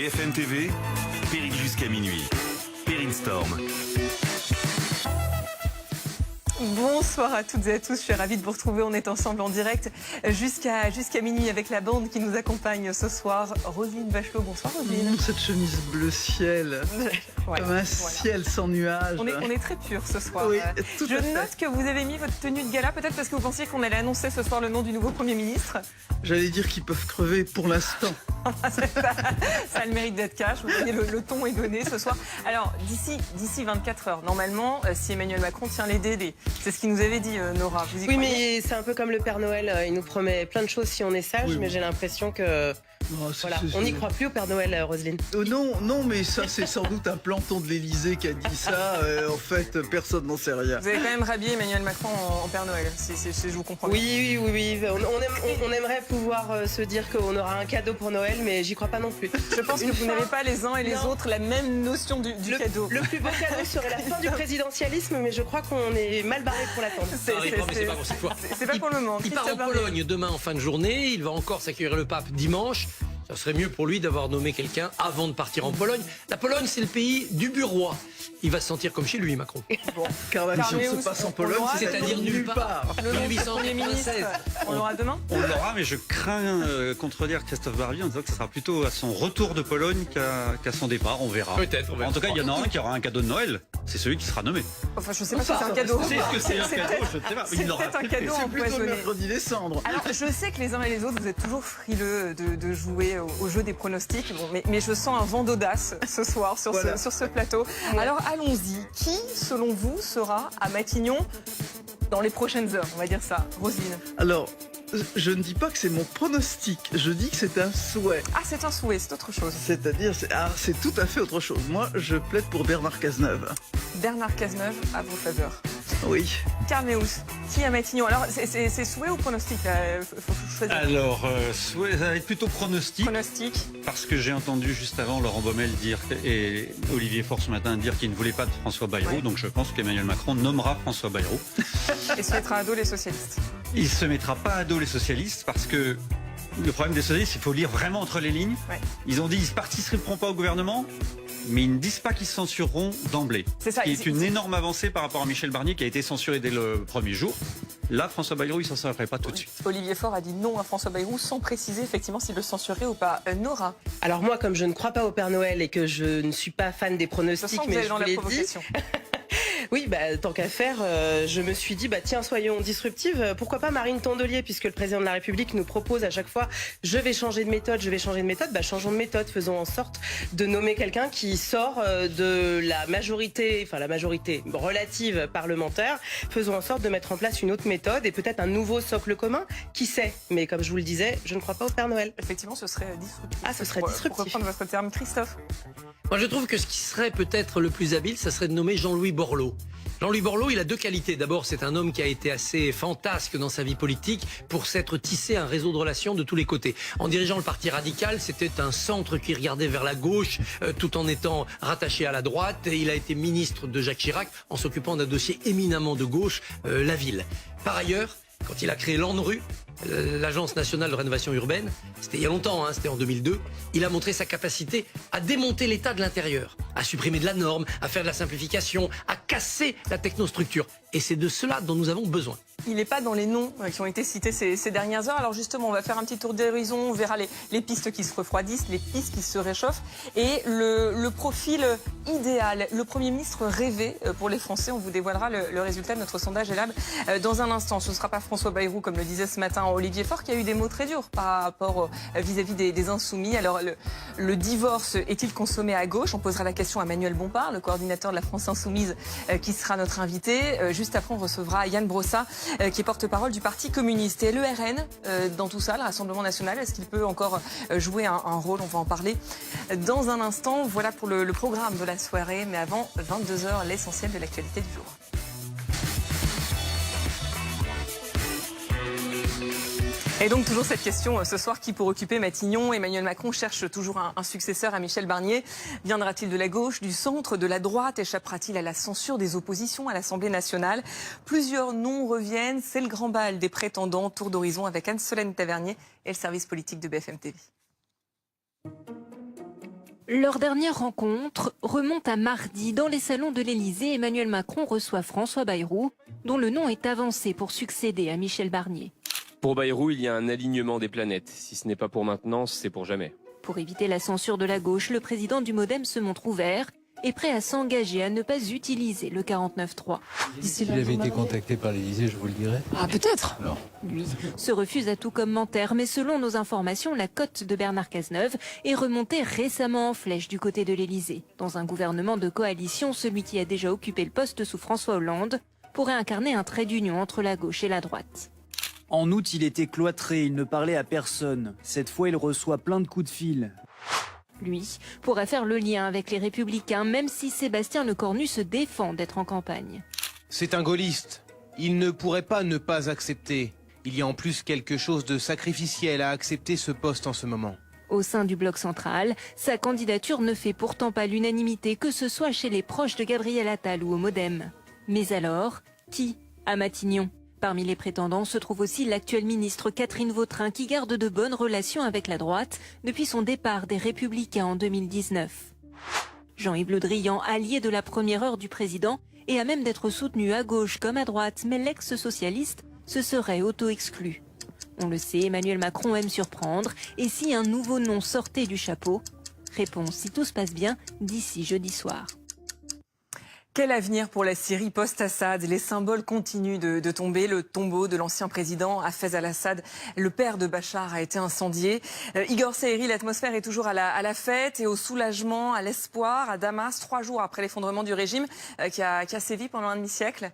BFM TV, Péril jusqu'à minuit. Péril Storm. Bonsoir à toutes et à tous, je suis ravie de vous retrouver. On est ensemble en direct jusqu'à minuit avec la bande qui nous accompagne ce soir. Roselyne Bachelot, bonsoir Roselyne. Cette chemise bleu ciel, Ouais, comme un ciel sans nuages. On est très pur ce soir. Oui, Je tout à fait. note que vous avez mis votre tenue de gala, peut-être parce que vous pensiez qu'on allait annoncer ce soir le nom du nouveau Premier ministre. J'allais dire qu'ils peuvent crever pour l'instant. Ça a le mérite d'être cash, vous voyez, le ton est donné ce soir. Alors, d'ici 24 heures, normalement, si Emmanuel Macron tient les dés, c'est ce qu'il nous avait dit, Nora. Vous y Oui, croyez? mais c'est un peu comme le Père Noël, il nous promet plein de choses si on est sage, Oui, mais bon. j'ai l'impression que... Non, Voilà, on n'y croit plus au Père Noël, Roselyne. Non, mais ça, c'est sans doute un planton de l'Élysée qui a dit ça. En fait, personne n'en sait rien. Vous avez quand même rhabillé Emmanuel Macron en Père Noël, si je vous comprends bien. Oui. On aimerait pouvoir se dire qu'on aura un cadeau pour Noël, mais j'y crois pas non plus. Je pense que vous n'avez pas les uns et les Non. autres la même notion du cadeau. Le plus beau cadeau serait la fin du présidentialisme, mais je crois qu'on est mal barré pour l'attendre. C'est mais c'est pas pour cette fois. c'est pas pour le moment. Il part en Christophe Barbier. Pologne demain en fin de journée. Il va encore s'accueillir le pape dimanche. Ça serait mieux pour lui d'avoir nommé quelqu'un avant de partir en Pologne. La Pologne, c'est le pays du bureau. Il va se sentir comme chez lui, Macron. Car la mission Carneus, se passe en on Pologne, l'aura, c'est-à-dire nulle part. Le nom du Premier ministre, 1896. on l'aura demain. On l'aura, mais je crains contredire Christophe Barbier en disant que ce sera plutôt à son retour de Pologne qu'à son départ. On verra. Peut-être. En tout cas, il y en a un qui aura un cadeau de Noël. C'est celui qui sera nommé. Enfin, je sais pas si c'est un cadeau. C'est ce que c'est un cadeau, je ne sais pas. C'est Il l'aura peut-être un fait. cadeau c'est plutôt le empoisonné. mercredi des cendres. Alors, je sais que les uns et les autres, vous êtes toujours frileux de jouer au jeu des pronostics, mais je sens un vent d'audace ce soir sur, Voilà. sur ce plateau. Alors, allons-y. Qui, selon vous, sera à Matignon dans les prochaines heures? On va dire ça. Roselyne. Alors, je ne dis pas que c'est mon pronostic, je dis que c'est un souhait. Ah, c'est un souhait, c'est autre chose. C'est-à-dire, c'est tout à fait autre chose. Moi, je plaide pour Bernard Cazeneuve. Bernard Cazeneuve, à vos faveurs. Oui. Carneus, qui à Matignon? Alors, c'est souhait ou pronostic là? Faut choisir. Alors, ça va être plutôt pronostic, Pronostic. parce que j'ai entendu juste avant Laurent Baumel dire et Olivier Faure ce matin dire qu'il ne voulait pas de François Bayrou. Ouais. Donc je pense qu'Emmanuel Macron nommera François Bayrou. Et se mettra à dos les socialistes. Il se mettra pas à dos les socialistes parce que le problème des socialistes, il faut lire vraiment entre les lignes. Ouais. Ils ont dit qu'ils ne participeront pas au gouvernement, mais ils ne disent pas qu'ils se censureront d'emblée. C'est ça, Ce qui ils- est une énorme avancée par rapport à Michel Barnier qui a été censuré dès le premier jour. Là, François Bayrou, il s'en censurerait pas tout de suite. Olivier Faure a dit non à François Bayrou sans préciser effectivement s'il le censurait ou pas. Nora, Alors moi, comme je ne crois pas au Père Noël et que je ne suis pas fan des je pronostics, sens que vous mais allez je dans vous la l'ai dit, provocation. oui, tant qu'à faire, je me suis dit, tiens, soyons disruptives. Pourquoi pas Marine Tondelier, puisque le président de la République nous propose à chaque fois, je vais changer de méthode. Changeons de méthode, faisons en sorte de nommer quelqu'un qui sort de la majorité relative parlementaire. Faisons en sorte de mettre en place une autre méthode et peut-être un nouveau socle commun. Qui sait? Mais comme je vous le disais, je ne crois pas au Père Noël. Effectivement, ce serait disruptif. Ah, ce serait Pour disruptif. reprendre votre terme, Christophe. Moi, je trouve que ce qui serait peut-être le plus habile, ça serait de nommer Jean-Louis Borloo. Jean-Louis Borloo, il a deux qualités. D'abord, c'est un homme qui a été assez fantasque dans sa vie politique pour s'être tissé un réseau de relations de tous les côtés. En dirigeant le Parti radical, c'était un centre qui regardait vers la gauche tout en étant rattaché à la droite. Et il a été ministre de Jacques Chirac en s'occupant d'un dossier éminemment de gauche, la ville. Par ailleurs, quand il a créé l'ANRU, l'Agence nationale de rénovation urbaine, c'était il y a longtemps, c'était en 2002, il a montré sa capacité à démonter l'État de l'intérieur, à supprimer de la norme, à faire de la simplification, à casser la technostructure. Et c'est de cela dont nous avons besoin. Il n'est pas dans les noms qui ont été cités ces dernières heures. Alors justement, on va faire un petit tour d'horizon. On verra les pistes qui se refroidissent, les pistes qui se réchauffent. Et le profil idéal, le Premier ministre rêvé pour les Français. On vous dévoilera le résultat de notre sondage Elab dans un instant. Ce ne sera pas François Bayrou, comme le disait ce matin Olivier Faure, qui a eu des mots très durs par rapport vis-à-vis des Insoumis. Alors le divorce est-il consommé à gauche? On posera la question à Manuel Bompard, le coordinateur de la France Insoumise, qui sera notre invité. Juste après, on recevra Yann Brossat, qui est porte-parole du Parti communiste. Et le RN, dans tout ça, le Rassemblement national, est-ce qu'il peut encore jouer un rôle? On va en parler dans un instant. Voilà pour le programme de la soirée. Mais avant 22 h, l'essentiel de l'actualité du jour. Et donc toujours cette question ce soir, qui pour occuper Matignon? Emmanuel Macron cherche toujours un successeur à Michel Barnier. Viendra-t-il de la gauche, du centre, de la droite? Échappera-t-il à la censure des oppositions à l'Assemblée nationale? Plusieurs noms reviennent, c'est le grand bal des prétendants. Tour d'horizon avec Anne-Solène Tavernier et le service politique de BFM TV. Leur dernière rencontre remonte à mardi. Dans les salons de l'Élysée, Emmanuel Macron reçoit François Bayrou, dont le nom est avancé pour succéder à Michel Barnier. Pour Bayrou, il y a un alignement des planètes. Si ce n'est pas pour maintenant, c'est pour jamais. Pour éviter la censure de la gauche, le président du MoDem se montre ouvert et prêt à s'engager à ne pas utiliser le 49.3. S'il avait été contacté par l'Élysée, je vous le dirais. Ah, peut-être. Lui se refuse à tout commentaire, mais selon nos informations, la cote de Bernard Cazeneuve est remontée récemment en flèche du côté de l'Élysée. Dans un gouvernement de coalition, celui qui a déjà occupé le poste sous François Hollande pourrait incarner un trait d'union entre la gauche et la droite. En août, il était cloîtré, il ne parlait à personne. Cette fois, il reçoit plein de coups de fil. Lui pourrait faire le lien avec les Républicains, même si Sébastien Lecornu se défend d'être en campagne. C'est un gaulliste. Il ne pourrait pas ne pas accepter. Il y a en plus quelque chose de sacrificiel à accepter ce poste en ce moment. Au sein du bloc central, sa candidature ne fait pourtant pas l'unanimité, que ce soit chez les proches de Gabriel Attal ou au MoDem. Mais alors, qui à Matignon? Parmi les prétendants se trouve aussi l'actuelle ministre Catherine Vautrin, qui garde de bonnes relations avec la droite depuis son départ des Républicains en 2019. Jean-Yves Le Drian, allié de la première heure du président, est à même d'être soutenu à gauche comme à droite, mais l'ex-socialiste se serait auto-exclu. On le sait, Emmanuel Macron aime surprendre, et si un nouveau nom sortait du chapeau? Réponse, si tout se passe bien, d'ici jeudi soir. Quel avenir pour la Syrie post-Assad? Les symboles continuent de tomber. Le tombeau de l'ancien président Hafez al-Assad, le père de Bachar, a été incendié. Igor Seiri, l'atmosphère est toujours à la fête et au soulagement, à l'espoir, à Damas, 3 jours après l'effondrement du régime qui a sévi pendant un demi-siècle.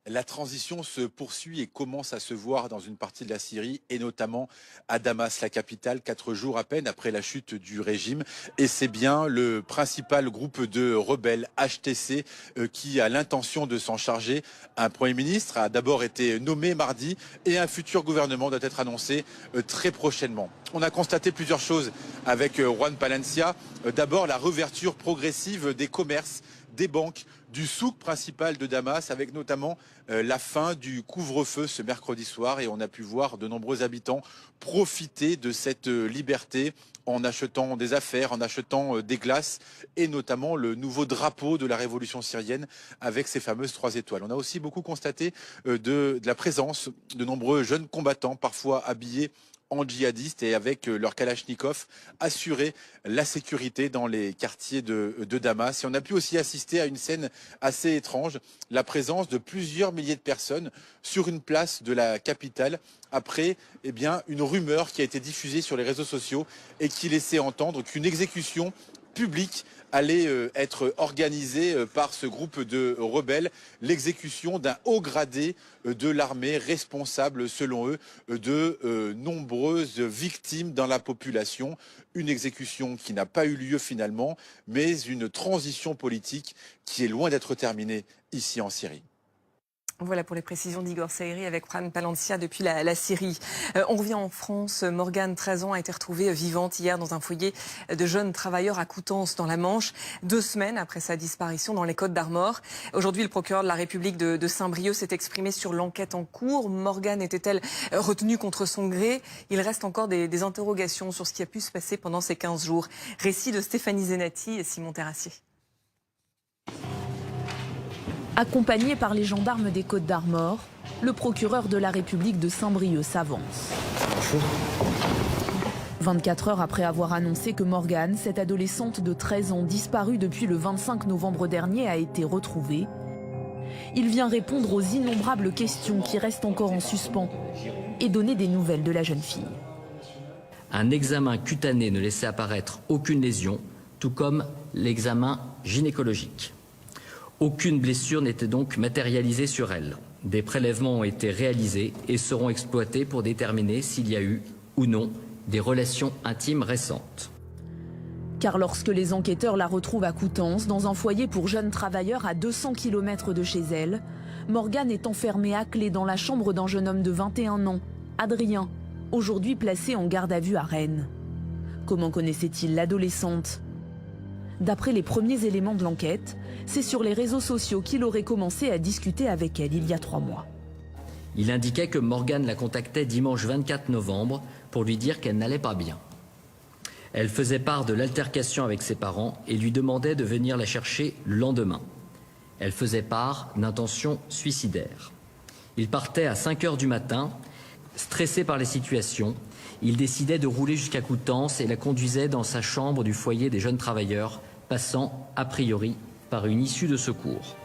La transition se poursuit et commence à se voir dans une partie de la Syrie et notamment à Damas, la capitale, 4 jours à peine après la chute du régime. Et c'est bien le principal groupe de rebelles, HTC, qui a l'intention de s'en charger. Un Premier ministre a d'abord été nommé mardi et un futur gouvernement doit être annoncé très prochainement. On a constaté plusieurs choses avec Juan Palencia. D'abord, la réouverture progressive des commerces, des banques, du souk principal de Damas, avec notamment la fin du couvre-feu ce mercredi soir. Et on a pu voir de nombreux habitants profiter de cette liberté en achetant des affaires, en achetant des glaces et notamment le nouveau drapeau de la révolution syrienne avec ces fameuses 3 étoiles. On a aussi beaucoup constaté de la présence de nombreux jeunes combattants, parfois habillés en djihadistes et avec leur kalachnikov, assurer la sécurité dans les quartiers de Damas. Et on a pu aussi assister à une scène assez étrange, la présence de plusieurs milliers de personnes sur une place de la capitale après une rumeur qui a été diffusée sur les réseaux sociaux et qui laissait entendre qu'une exécution publique allait être organisée par ce groupe de rebelles, l'exécution d'un haut gradé de l'armée responsable, selon eux, de nombreuses victimes dans la population. Une exécution qui n'a pas eu lieu finalement, mais une transition politique qui est loin d'être terminée ici en Syrie. Voilà pour les précisions d'Igor Seiri avec Juan Palencia depuis la Syrie. On revient en France. Morgane, 13 ans, a été retrouvée vivante hier dans un foyer de jeunes travailleurs à Coutances dans la Manche, 2 semaines après sa disparition dans les Côtes-d'Armor. Aujourd'hui, le procureur de la République de Saint-Brieuc s'est exprimé sur l'enquête en cours. Morgane était-elle retenue contre son gré? Il reste encore des interrogations sur ce qui a pu se passer pendant ces 15 jours. Récit de Stéphanie Zenati et Simon Terrassier. Accompagné par les gendarmes des Côtes-d'Armor, le procureur de la République de Saint-Brieuc s'avance. 24 heures après avoir annoncé que Morgane, cette adolescente de 13 ans disparue depuis le 25 novembre dernier, a été retrouvée, il vient répondre aux innombrables questions qui restent encore en suspens et donner des nouvelles de la jeune fille. Un examen cutané ne laissait apparaître aucune lésion, tout comme l'examen gynécologique. Aucune blessure n'était donc matérialisée sur elle. Des prélèvements ont été réalisés et seront exploités pour déterminer s'il y a eu ou non des relations intimes récentes. Car lorsque les enquêteurs la retrouvent à Coutances, dans un foyer pour jeunes travailleurs à 200 km de chez elle, Morgane est enfermée à clé dans la chambre d'un jeune homme de 21 ans, Adrien, aujourd'hui placé en garde à vue à Rennes. Comment connaissait-il l'adolescente ? D'après les premiers éléments de l'enquête, c'est sur les réseaux sociaux qu'il aurait commencé à discuter avec elle il y a 3 mois. Il indiquait que Morgane la contactait dimanche 24 novembre pour lui dire qu'elle n'allait pas bien. Elle faisait part de l'altercation avec ses parents et lui demandait de venir la chercher le lendemain. Elle faisait part d'intentions suicidaires. Il partait à 5 heures du matin, stressé par les situations. Il décidait de rouler jusqu'à Coutances et la conduisait dans sa chambre du foyer des jeunes travailleurs, passant a priori par une issue de secours.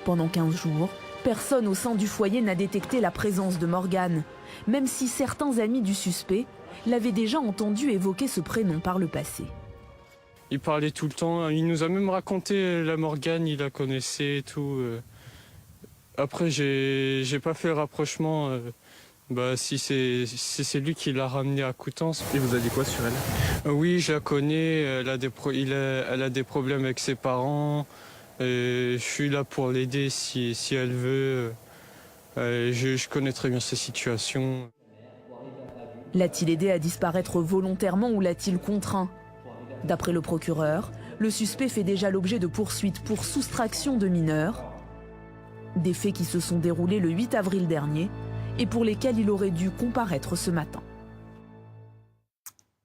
Pendant 15 jours, personne au sein du foyer n'a détecté la présence de Morgane, même si certains amis du suspect l'avaient déjà entendu évoquer ce prénom par le passé. Il parlait tout le temps, il nous a même raconté la Morgane, il la connaissait et tout. Après, j'ai pas fait le rapprochement, si c'est lui qui l'a ramené à Coutances. Il vous a dit quoi sur elle? Oui, je la connais, elle a des problèmes avec ses parents. Je suis là pour l'aider si elle veut. Je connais très bien sa situation. L'a-t-il aidé à disparaître volontairement ou l'a-t-il contraint? D'après le procureur, le suspect fait déjà l'objet de poursuites pour soustraction de mineurs. Des faits qui se sont déroulés le 8 avril dernier et pour lesquels il aurait dû comparaître ce matin.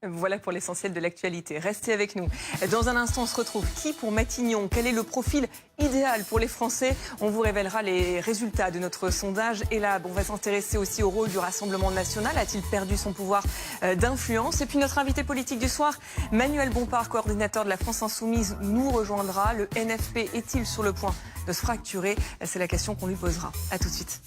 Voilà pour l'essentiel de l'actualité. Restez avec nous. Dans un instant, on se retrouve. Qui pour Matignon? Quel est le profil idéal pour les Français? On vous révélera les résultats de notre sondage. Et là, on va s'intéresser aussi au rôle du Rassemblement national. A-t-il perdu son pouvoir d'influence? Et puis notre invité politique du soir, Manuel Bompard, coordinateur de la France Insoumise, nous rejoindra. Le NFP est-il sur le point de se fracturer? C'est la question qu'on lui posera. A tout de suite.